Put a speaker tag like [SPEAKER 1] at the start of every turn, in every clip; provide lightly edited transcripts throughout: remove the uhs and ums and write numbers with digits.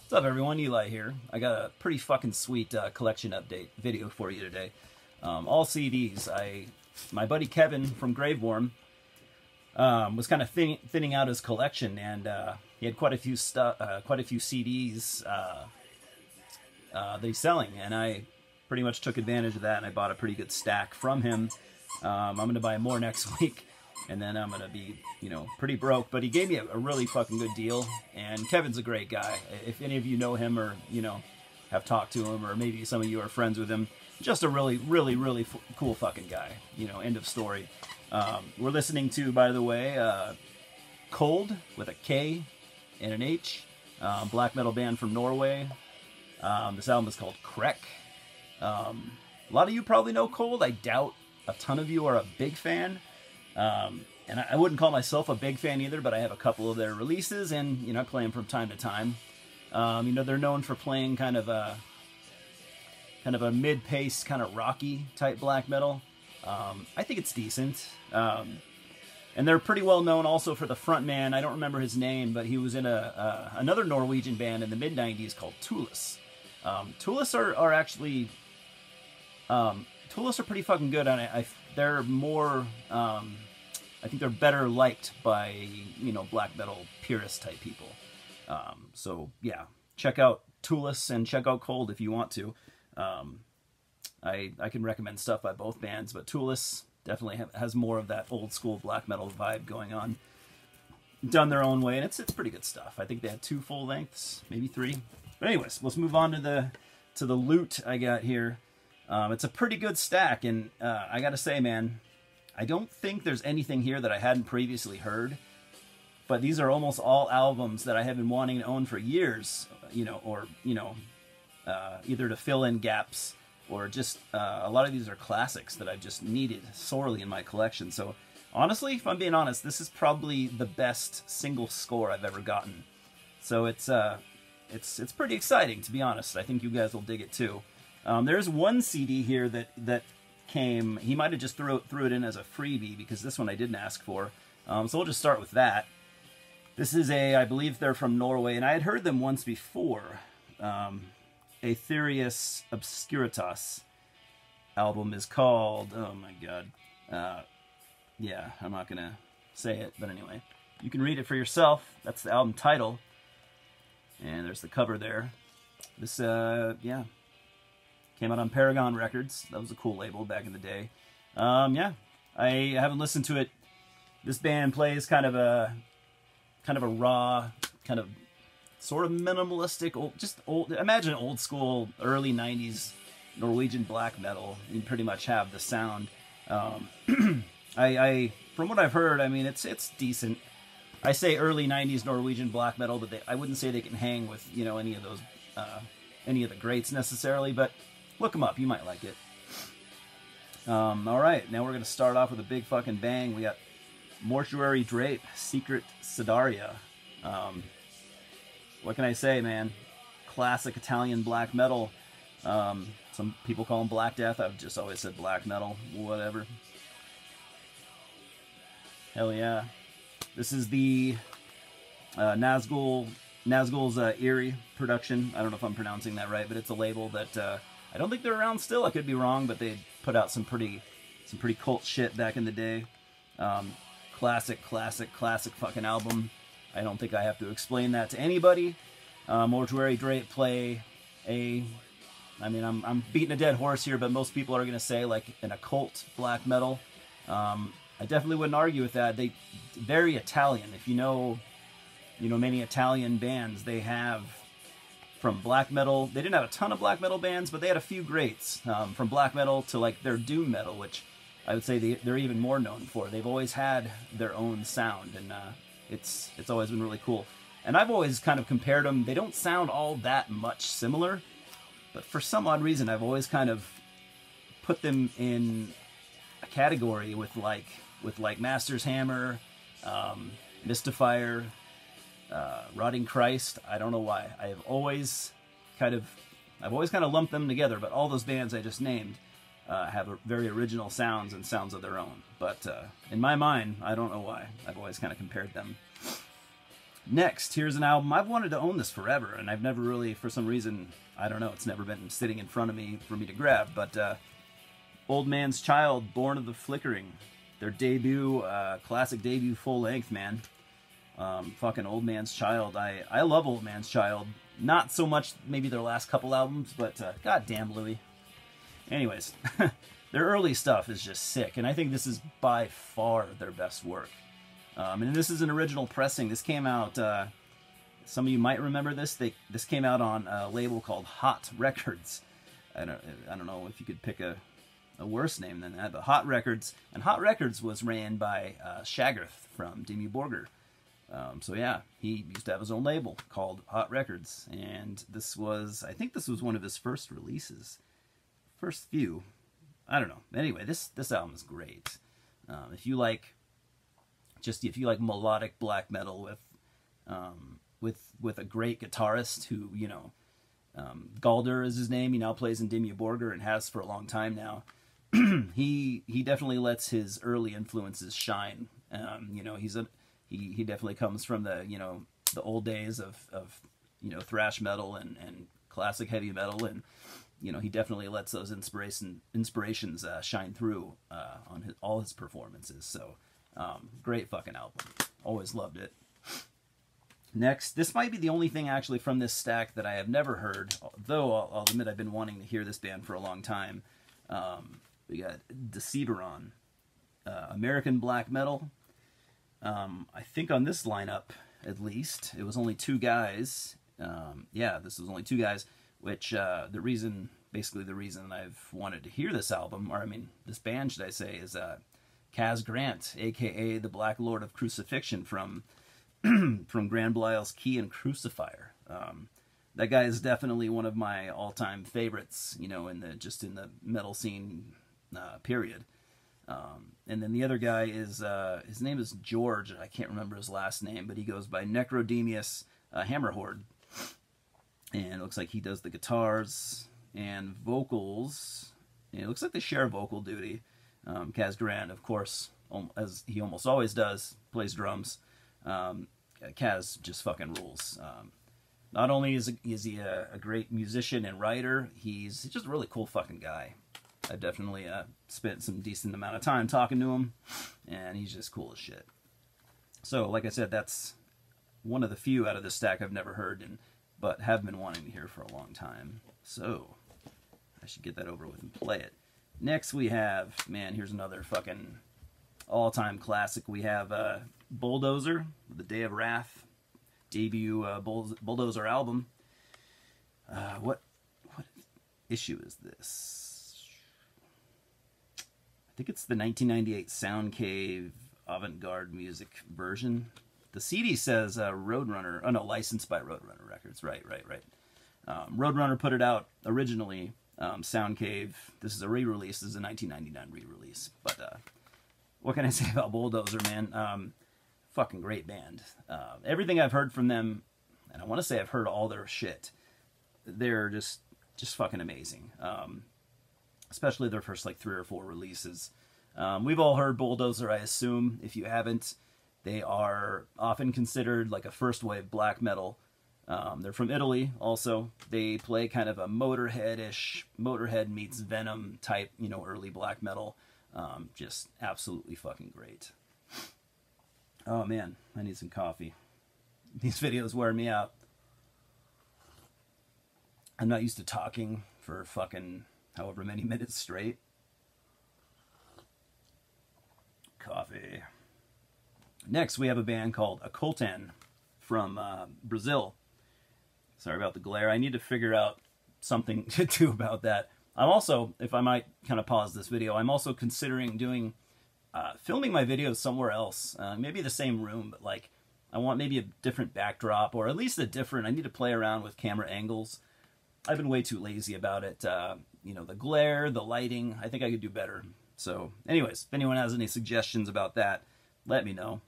[SPEAKER 1] What's up, everyone? Eli here. I got a pretty fucking sweet collection update video for you today. All CDs. My buddy Kevin from Gravewurm was kind of thinning out his collection, and he had quite a few CDs that he's selling, and I pretty much took advantage of that, and I bought a pretty good stack from him. I'm going to buy more next week, and then I'm going to be, pretty broke. But he gave me a really fucking good deal, and Kevin's a great guy. If any of you know him or, have talked to him, or maybe some of you are friends with him, just a really, really, really cool fucking guy. End of story. We're listening to, by the way, Cold with a K and an H, black metal band from Norway. This album is called Krek. A lot of you probably know Cold. I doubt a ton of you are a big fan. And I wouldn't call myself a big fan either, but I have a couple of their releases, and, I play them from time to time. They're known for playing kind of a mid-pace, kind of rocky type black metal. I think it's decent. And they're pretty well known also for the front man. I don't remember his name, but he was in another Norwegian band in the mid-90s called Tullis. Tullis are actually... Tullis are pretty fucking good, and they're more... I think they're better liked by, black metal purist type people. So, yeah, check out Tullis and check out Cold if you want to. I can recommend stuff by both bands, but Tullis definitely has more of that old school black metal vibe going on. Done their own way, and it's pretty good stuff. I think they had 2 full lengths, maybe 3. But anyways, let's move on to the loot I got here. It's a pretty good stack, and I gotta say, man, I don't think there's anything here that I hadn't previously heard, but these are almost all albums that I have been wanting to own for years, either to fill in gaps or just a lot of these are classics that I've just needed sorely in my collection. So honestly, if I'm being honest, this is probably the best single score I've ever gotten. So it's pretty exciting, to be honest. I think you guys will dig it too. There's one CD here that came, he might have just threw it in as a freebie, because this one I didn't ask for. So we'll just start with that. This is I believe they're from Norway, and I had heard them once before. Aetherius Obscuritas album is called, oh my god. Yeah, I'm not going to say it, but anyway. You can read it for yourself. That's the album title. And there's the cover there. This, yeah. Came out on Paragon Records. That was a cool label back in the day. Yeah, I haven't listened to it. This band plays kind of a raw, kind of sort of minimalistic, old. Imagine old school, early '90s Norwegian black metal. You pretty much have the sound. From what I've heard, I mean, it's decent. I say early '90s Norwegian black metal, but I wouldn't say they can hang with any of those any of the greats necessarily, but. Look them up. You might like it. Alright, now we're going to start off with a big fucking bang. We got Mortuary Drape, Secret Sidaria. What can I say, man? Classic Italian black metal. Some people call them Black Death. I've just always said black metal. Whatever. Hell yeah. This is the Nazgul's Eerie production. I don't know if I'm pronouncing that right, but it's a label that... I don't think they're around still. I could be wrong, but they put out some pretty cult shit back in the day. Classic fucking album. I don't think I have to explain that to anybody. Mortuary Drape play I mean, I'm beating a dead horse here, but most people are going to say like an occult black metal. I definitely wouldn't argue with that. They very Italian. If you know many Italian bands, they have. From black metal, they didn't have a ton of black metal bands, but they had a few greats. From black metal to like their doom metal, which I would say they're even more known for. They've always had their own sound, and it's always been really cool. And I've always kind of compared them. They don't sound all that much similar, but for some odd reason, I've always kind of put them in a category with like Master's Hammer, Mystifier. Rotting Christ. I don't know why. I've always kind of lumped them together, but all those bands I just named have very original sounds and sounds of their own. But in my mind, I don't know why. I've always kind of compared them. Next, here's an album. I've wanted to own this forever, and I've never really, for some reason, I don't know, it's never been sitting in front of me for me to grab, but Old Man's Child, Born of the Flickering. Their debut, classic debut full-length, man. Fucking Old Man's Child. I love Old Man's Child. Not so much maybe their last couple albums, but goddamn Louis. Anyways, their early stuff is just sick, and I think this is by far their best work. And this is an original pressing. This came out, some of you might remember this. This came out on a label called Hot Records. I don't know if you could pick a worse name than that, but Hot Records. And Hot Records was ran by Shaggarth from Dimmu Borgir. So yeah, he used to have his own label called Hot Records. And this was, I think this was one of his first releases. First few. I don't know. Anyway, this album is great. If you like melodic black metal with a great guitarist who, you know, Galder is his name. He now plays in Dimmu Borgir and has for a long time now. he definitely lets his early influences shine. You know, he definitely comes from the, you know, the old days of you know, thrash metal and classic heavy metal, and you know, he definitely lets those inspirations shine through on all his performances. So great fucking album. Always loved it. Next, this might be the only thing actually from this stack that I have never heard, though I'll admit I've been wanting to hear this band for a long time. We got Deceiver on. American black metal. I think on this lineup, at least, it was only two guys. Yeah, this was only two guys, which basically the reason I've wanted to hear this album, or I mean, this band, should I say, is Kaz Grant, a.k.a. the Black Lord of Crucifixion from Grand Belial's Key and Crucifier. That guy is definitely one of my all-time favorites, you know, in the metal scene period. And then the other guy is, his name is George. I can't remember his last name, but he goes by Necrodemius Hammerhorde. And it looks like he does the guitars and vocals. And it looks like they share vocal duty. Kaz Grant, of course, as he almost always does, plays drums. Kaz just fucking rules. Not only is he a great musician and writer, he's just a really cool fucking guy. I definitely spent some decent amount of time talking to him, and he's just cool as shit. So, like I said, that's one of the few out of this stack I've never heard, but have been wanting to hear for a long time. So, I should get that over with and play it. Next we have, man, here's another fucking all-time classic. We have Bulldozer, The Day of Wrath, debut Bulldozer album. What issue is this? I think it's the 1998 Sound Cave Avant-Garde Music version. The CD says Roadrunner. Oh no, licensed by Roadrunner Records. Right. Roadrunner put it out originally. Sound Cave. This is a re-release. This is a 1999 re-release. But what can I say about Bulldozer, man? Fucking great band. Everything I've heard from them, and I want to say I've heard all their shit. They're just fucking amazing. Especially their first like 3 or 4 releases. We've all heard Bulldozer, I assume. If you haven't, they are often considered like a first wave black metal. They're from Italy also. They play kind of a Motorhead-ish, Motorhead meets Venom type, you know, early black metal. Just absolutely fucking great. Oh man, I need some coffee. These videos wear me out. I'm not used to talking for fucking however many minutes straight. Coffee. Next, we have a band called Colton from Brazil. Sorry about the glare. I need to figure out something to do about that. I'm also, if I might kind of pause this video, I'm also considering doing, filming my videos somewhere else. Maybe the same room, but like, I want maybe a different backdrop, or at least I need to play around with camera angles. I've been way too lazy about it. You know, the glare, the lighting, I think I could do better. So, anyways, if anyone has any suggestions about that, let me know.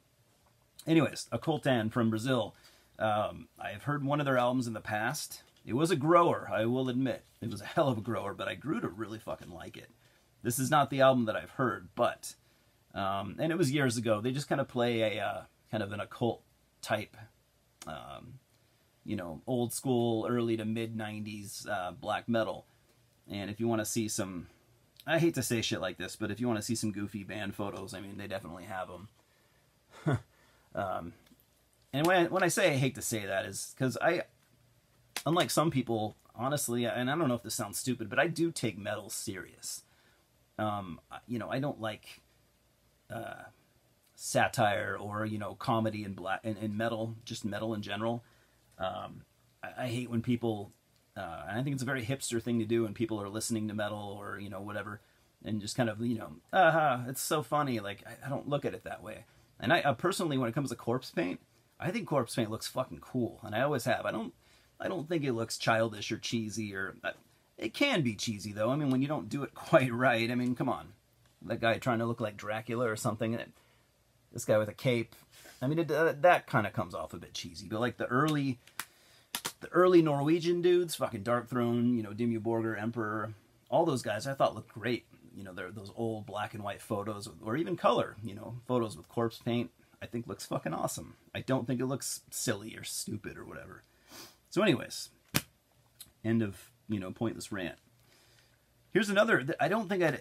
[SPEAKER 1] Anyways, a Colton from Brazil. I've heard one of their albums in the past. It was a grower, I will admit. It was a hell of a grower, but I grew to really fucking like it. This is not the album that I've heard, but, and it was years ago. They just kind of play a, kind of an occult type you know, old school, early to mid 90s black metal. And if you want to see some, I hate to say shit like this, but if you want to see some goofy band photos, I mean, they definitely have them. And when I say I hate to say that is because unlike some people, honestly, and I don't know if this sounds stupid, but I do take metal serious. You know, I don't like satire or, you know, comedy and metal, just metal in general. I hate when people, and I think it's a very hipster thing to do when people are listening to metal or, you know, whatever, and just kind of, you know, it's so funny. Like, I don't look at it that way. And I personally, when it comes to corpse paint, I think corpse paint looks fucking cool, and I always have. I don't think it looks childish or cheesy, or it can be cheesy though. I mean, when you don't do it quite right. I mean, come on, that guy trying to look like Dracula or something. This guy with a cape. I mean, that kind of comes off a bit cheesy. But like the early Norwegian dudes, fucking Darkthrone, you know, Dimmu Borgir, Emperor, all those guys, I thought looked great. You know, they're those old black and white photos, or even color, you know, photos with corpse paint, I think looks fucking awesome. I don't think it looks silly or stupid or whatever. So anyways, end of, you know, pointless rant. Here's another, I don't think I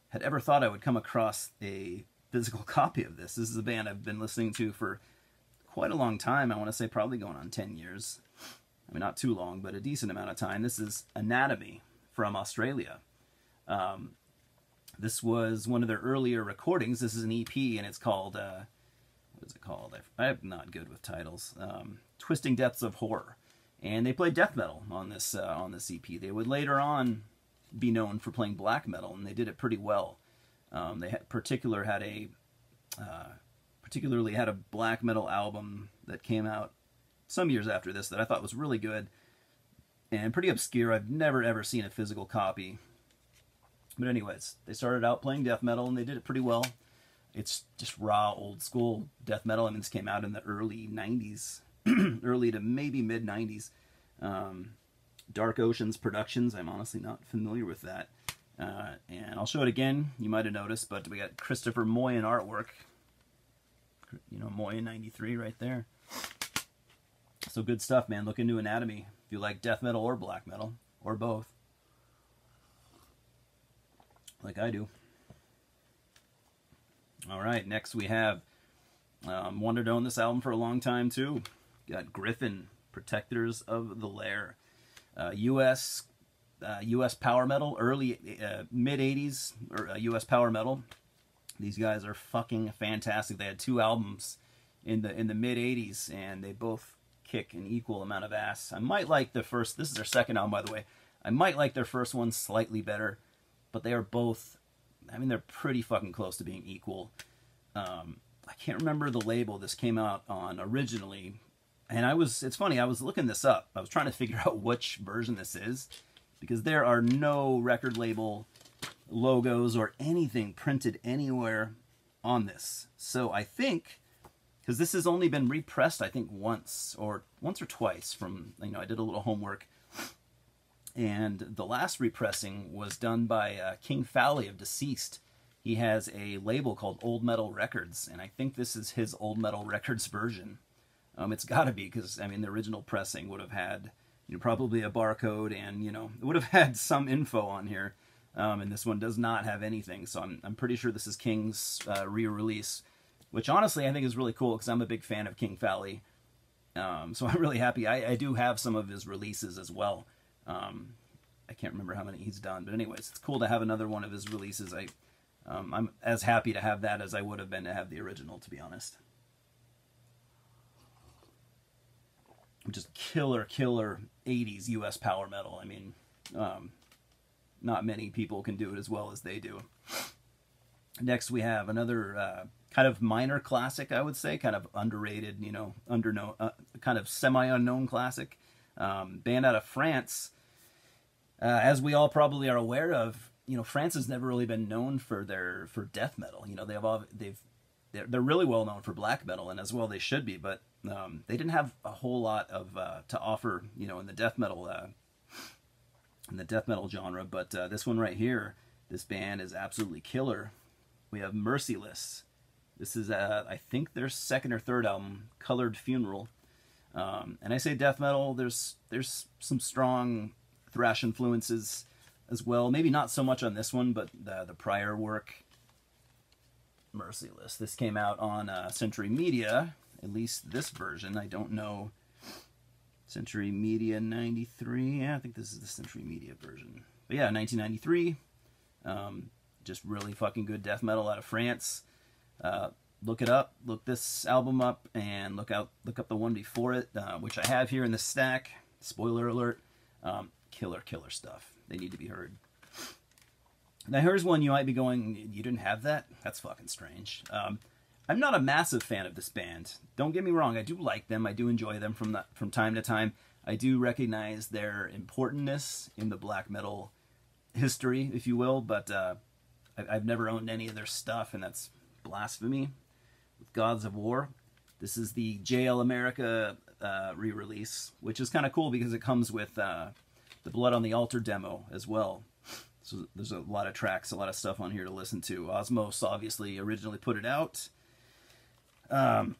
[SPEAKER 1] had ever thought I would come across a physical copy of this. This is a band I've been listening to for quite a long time. I want to say probably going on 10 years. I mean, not too long, but a decent amount of time. This is Anatomy from Australia. This was one of their earlier recordings. This is an EP, and it's called, what is it called? I'm not good with titles. Twisting Depths of Horror. And they played death metal on this EP. They would later on be known for playing black metal, and they did it pretty well. They particularly had a black metal album that came out some years after this that I thought was really good and pretty obscure. I've never ever seen a physical copy. But anyways, they started out playing death metal, and they did it pretty well. It's just raw, old school death metal. I mean, this came out in the early 90s, early to maybe mid 90s. Dark Oceans Productions. I'm honestly not familiar with that. And I'll show it again. You might have noticed, but we got Christopher Moyen artwork. You know, Moyen 93 right there. So good stuff, man. Look into Anatomy if you like death metal or black metal, or both. Like I do. Alright, next we have, wanted to own this album for a long time too. Got Griffin, Protectors of the Lair. U.S. power metal, early, mid-80s, or U.S. power metal. These guys are fucking fantastic. They had 2 albums in the mid-80s, and they both kick an equal amount of ass. I might like the first, this is their second album, by the way. I might like their first one slightly better, but they are both, I mean, they're pretty fucking close to being equal. I can't remember the label this came out on originally, and it's funny, I was looking this up. I was trying to figure out which version this is, because there are no record label logos or anything printed anywhere on this. So I think, because this has only been repressed, I think once or twice from, you know, I did a little homework, and the last repressing was done by King Fowley of Deceased. He has a label called Old Metal Records, and I think this is his Old Metal Records version. It's got to be, because, I mean, the original pressing would have had, you know, probably a barcode, and, you know, it would have had some info on here. And this one does not have anything, so I'm pretty sure this is King's re-release, which honestly I think is really cool, because I'm a big fan of King Fowley. So I'm really happy. I do have some of his releases as well. I can't remember how many he's done, but anyways, it's cool to have another one of his releases. I'm as happy to have that as I would have been to have the original, to be honest. Just killer 80s US power metal. I mean, not many people can do it as well as they do. Next we have another kind of minor classic, I would say, kind of underrated, you know, kind of semi-unknown classic. Band out of France. As we all probably are aware of, you know, France has never really been known for death metal. You know, they're really well known for black metal, and as well they should be, but they didn't have a whole lot of to offer, you know, in the death metal genre. But this one right here, this band is absolutely killer. We have Merciless. This is, I think, their second or third album, Colored Funeral. And I say death metal, there's some strong thrash influences as well. Maybe not so much on this one, but the prior work, Merciless. This came out on Century Media, at least this version. I don't know. Century Media 93. Yeah, I think this is the Century Media version. But yeah, 1993. Just really fucking good death metal out of France. Look it up. Look this album up, and look up the one before it, which I have here in the stack. Spoiler alert. Killer stuff. They need to be heard. Now here's one you might be going, you didn't have that? That's fucking strange. I'm not a massive fan of this band. Don't get me wrong, I do like them. I do enjoy them from time to time. I do recognize their importantness in the black metal history, if you will, but I've never owned any of their stuff, and that's blasphemy. With Gods of War, this is the JL America re-release, which is kind of cool because it comes with the Blood on the Altar demo as well. So there's a lot of tracks, a lot of stuff on here to listen to. Osmos obviously originally put it out. And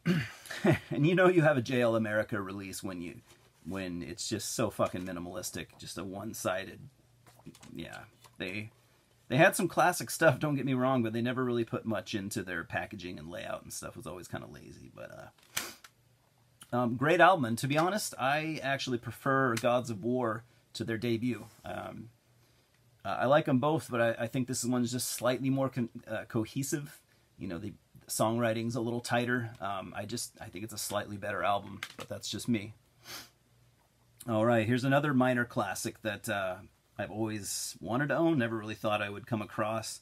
[SPEAKER 1] you know you have a JL America release when it's just so fucking minimalistic, just a one-sided. Yeah, they had some classic stuff, don't get me wrong, but they never really put much into their packaging and layout and stuff. It was always kind of lazy, but great album. And to be honest, I actually prefer Gods of War to their debut. I like them both, but I think this one's just slightly more cohesive. You know, the songwriting's a little tighter. I think it's a slightly better album, but that's just me. All right, here's another minor classic that I've always wanted to own, never really thought I would come across.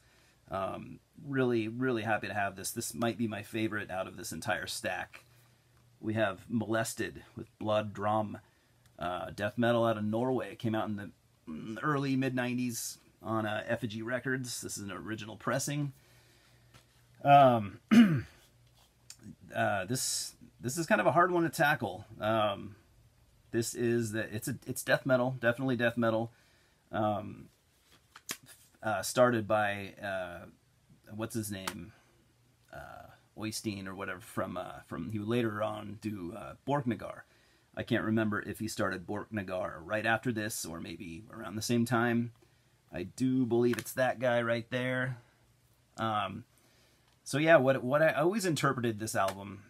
[SPEAKER 1] Really happy to have this. This might be my favorite out of this entire stack. We have Molested with Blood Drum, death metal out of Norway. It came out in the early mid-90s on Effigy Records. This is an original pressing. This is kind of a hard one to tackle. It's death metal, definitely death metal. Started by what's his name, Oystein or whatever, from he would later on do Borknagar. I can't remember if he started Borknagar right after this or maybe around the same time. I do believe it's that guy right there. So yeah, what I always interpreted this album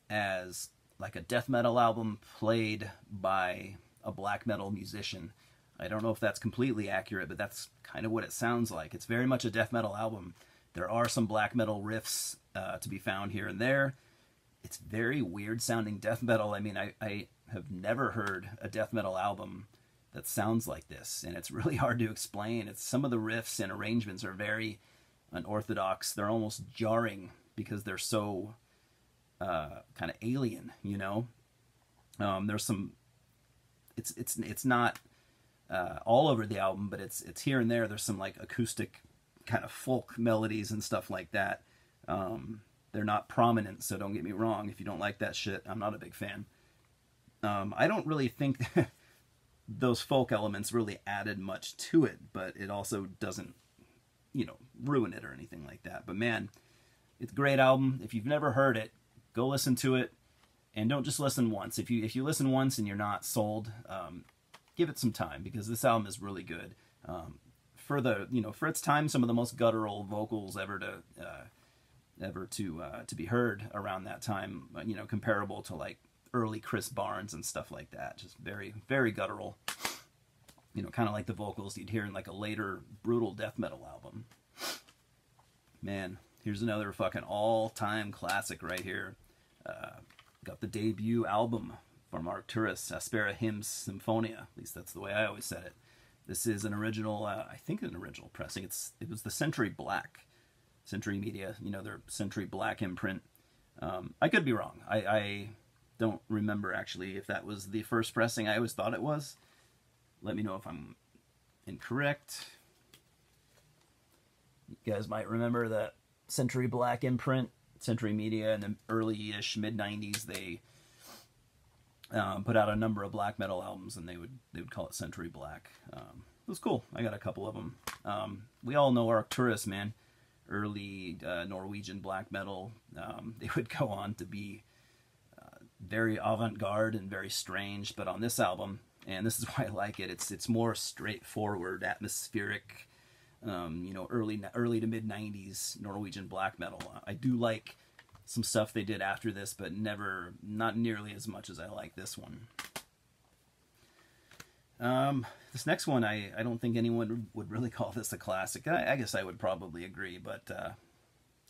[SPEAKER 1] as like a death metal album played by a black metal musician. I don't know if that's completely accurate, but that's kind of what it sounds like. It's very much a death metal album. There are some black metal riffs to be found here and there. It's very weird sounding death metal. I mean, I have never heard a death metal album that sounds like this, and it's really hard to explain. Some of the riffs and arrangements are very unorthodox. They're almost jarring because they're so kind of alien, you know. There's some. It's not all over the album, but it's here and there. There's some like acoustic kind of folk melodies and stuff like that. They're not prominent, so don't get me wrong. If you don't like that shit, I'm not a big fan. I don't really think those folk elements really added much to it, but it also doesn't, you know, ruin it or anything like that. But man, it's a great album. If you've never heard it, go listen to it, and don't just listen once. If you listen once and you're not sold, give it some time, because this album is really good. For its time, some of the most guttural vocals ever to be heard around that time. You know, comparable to like early Chris Barnes and stuff like that. Just very, very guttural. You know, kind of like the vocals you'd hear in like a later brutal death metal album. Man, here's another fucking all-time classic right here. Got the debut album from Arcturus, Aspera Hymns Symphonia. At least that's the way I always said it. This is an original, I think an original pressing. It was the Century Black. Century Media, you know, their Century Black imprint. I could be wrong. I don't remember actually if that was the first pressing. I always thought it was. Let me know if I'm incorrect. You guys might remember that Century Black imprint. Century Media in the early-ish mid-90s, they put out a number of black metal albums, and they would call it Century Black. It was cool. I got a couple of them. We all know Arcturus, man. early Norwegian black metal. They would go on to be very avant-garde and very strange, but on this album, and this is why I like it, it's more straightforward, atmospheric, you know, early to mid 90s Norwegian black metal. I do like some stuff they did after this, but not nearly as much as I like this one. This next one, I don't think anyone would really call this a classic. I guess I would probably agree, but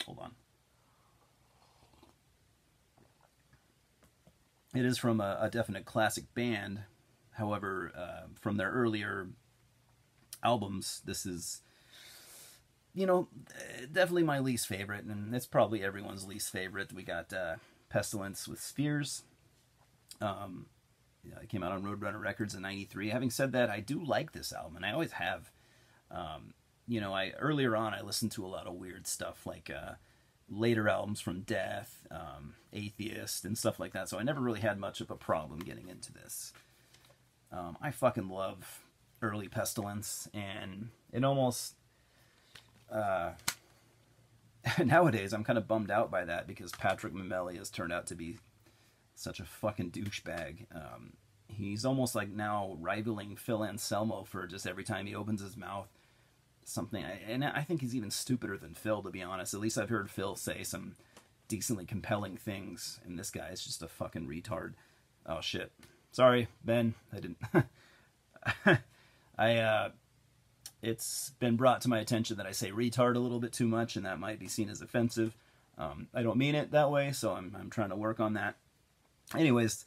[SPEAKER 1] hold on. It is from a definite classic band. However, from their earlier albums, this is, you know, definitely my least favorite, and it's probably everyone's least favorite. We got Pestilence with Spheres. It came out on Roadrunner Records in '93. Having said that, I do like this album, and I always have. You know, earlier on I listened to a lot of weird stuff, like later albums from Death, Atheist, and stuff like that, so I never really had much of a problem getting into this. I fucking love early Pestilence, and it almost... nowadays, I'm kind of bummed out by that, because Patrick Mameli has turned out to be such a fucking douchebag. He's almost like now rivaling Phil Anselmo for just every time he opens his mouth something, and I think he's even stupider than Phil, to be honest. At least I've heard Phil say some decently compelling things, and this guy is just a fucking retard. Oh shit. Sorry, Ben. I didn't... It's been brought to my attention that I say retard a little bit too much, and that might be seen as offensive. I don't mean it that way, so I'm trying to work on that. Anyways,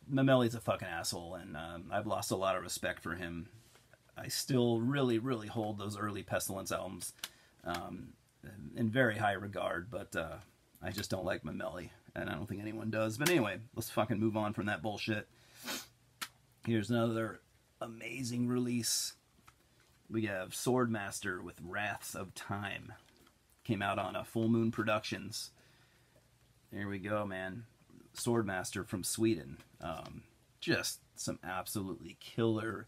[SPEAKER 1] Mameli's a fucking asshole, and I've lost a lot of respect for him. I still really, really hold those early Pestilence albums in very high regard, but I just don't like Mameli, and I don't think anyone does. But anyway, let's fucking move on from that bullshit. Here's another amazing release. We have Swordmaster with Wraths of Time. Came out on Full Moon Productions. There we go, man. Swordmaster from Sweden. Just some absolutely killer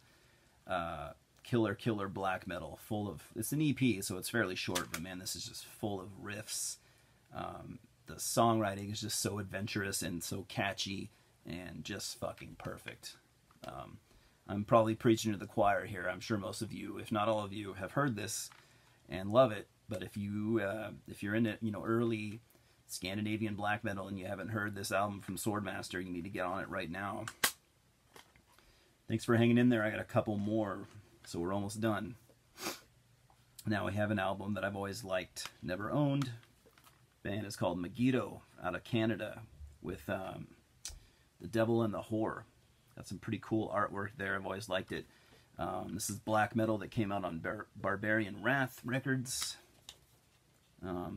[SPEAKER 1] black metal, full of... It's an EP, so it's fairly short, but man, this is just full of riffs. The songwriting is just so adventurous and so catchy and just fucking perfect. I'm probably preaching to the choir here. I'm sure most of you, if not all of you, have heard this and love it. But if you're into, you know, early Scandinavian black metal and you haven't heard this album from Swordmaster, you need to get on it right now. Thanks for hanging in there. I got a couple more, so we're almost done. Now we have an album that I've always liked, never owned. The band is called Megiddo, out of Canada, with The Devil and the Whore. Got some pretty cool artwork there. I've always liked it. This is black metal that came out on Barbarian Wrath Records.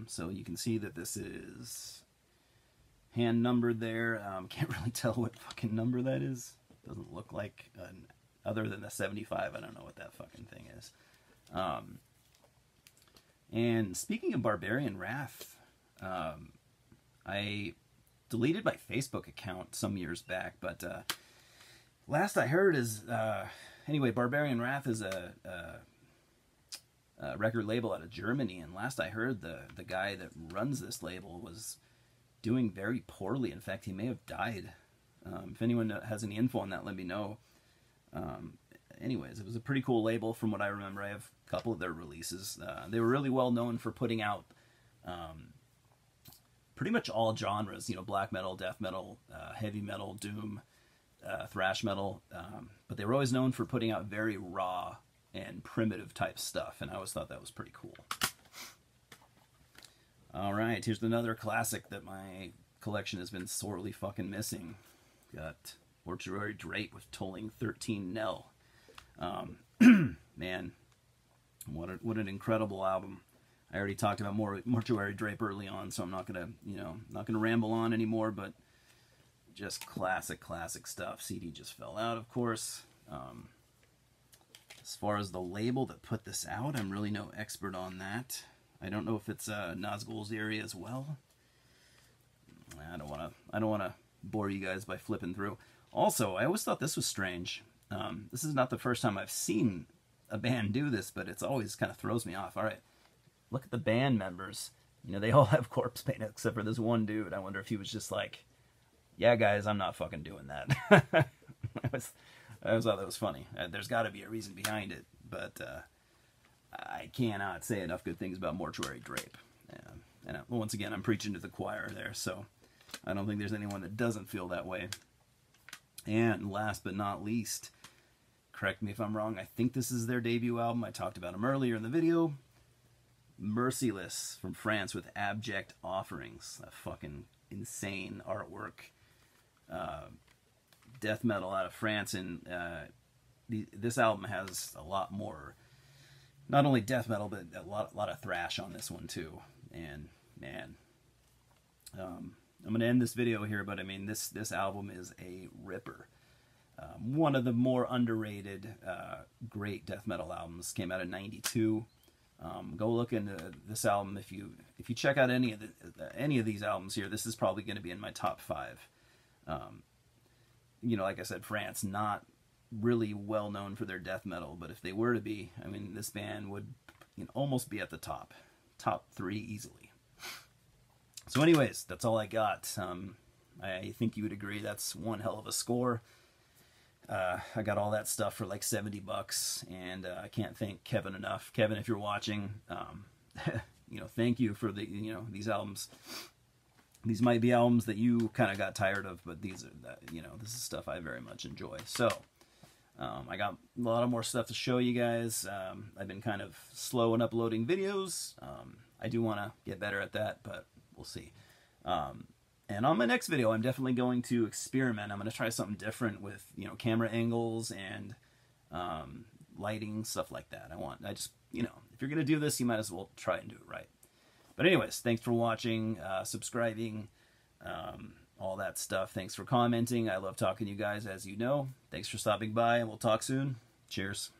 [SPEAKER 1] So you can see that this is hand numbered there. Can't really tell what fucking number that is. Doesn't look like other than the 75. I don't know what that fucking thing is. And speaking of Barbarian Wrath, I deleted my Facebook account some years back, but last I heard is anyway, Barbarian Wrath is a record label out of Germany, and last I heard, the guy that runs this label was doing very poorly. In fact, he may have died. If anyone has any info on that, let me know. Anyways, it was a pretty cool label from what I remember. I have a couple of their releases. They were really well known for putting out pretty much all genres, you know, black metal, death metal, heavy metal, doom, thrash metal, but they were always known for putting out very raw and primitive type stuff, and I always thought that was pretty cool. Alright, here's another classic that my collection has been sorely fucking missing. Got Mortuary Drape with Tolling 13 Nell. Man, what an incredible album. I already talked about Mortuary Drape early on, so I'm not gonna, not gonna ramble on anymore, but just classic stuff. CD just fell out, of course. As far as the label that put this out, I'm really no expert on that. I don't know if it's Nazgul's area as well. I don't wanna bore you guys by flipping through. Also, I always thought this was strange. This is not the first time I've seen a band do this, but it's always kind of throws me off. All right, look at the band members. You know, they all have corpse paint except for this one dude. I wonder if he was just like, yeah, guys, I'm not fucking doing that. I thought that was funny. There's got to be a reason behind it, but I cannot say enough good things about Mortuary Drape. And once again, I'm preaching to the choir there, so I don't think there's anyone that doesn't feel that way. And last but not least, correct me if I'm wrong, I think this is their debut album. I talked about them earlier in the video. Merciless from France with Abject Offerings. A fucking insane artwork. Death metal out of France, and this album has a lot more, not only death metal, but a lot of thrash on this one too. And man, I'm gonna end this video here, but I mean this album is a ripper. One of the more underrated great death metal albums. Came out in '92. Go look into this album if you check out any of these albums here. This is probably going to be in my top 5. You know, like I said, France, not really well known for their death metal, but if they were to be, I mean, this band would, you know, almost be at the top 3 easily. So anyways, that's all I got. I think you would agree that's one hell of a score. I got all that stuff for like $70, and I can't thank Kevin enough. Kevin, if you're watching, you know, thank you for these albums. These might be albums that you kind of got tired of, but these are this is stuff I very much enjoy. So I got a lot of more stuff to show you guys. I've been kind of slow in uploading videos. I do want to get better at that, but we'll see. And on my next video, I'm definitely going to experiment. I'm going to try something different with, you know, camera angles and lighting, stuff like that. I just, you know, if you're going to do this, you might as well try and do it right. But anyways, thanks for watching, subscribing, all that stuff. Thanks for commenting. I love talking to you guys, as you know. Thanks for stopping by, and we'll talk soon. Cheers.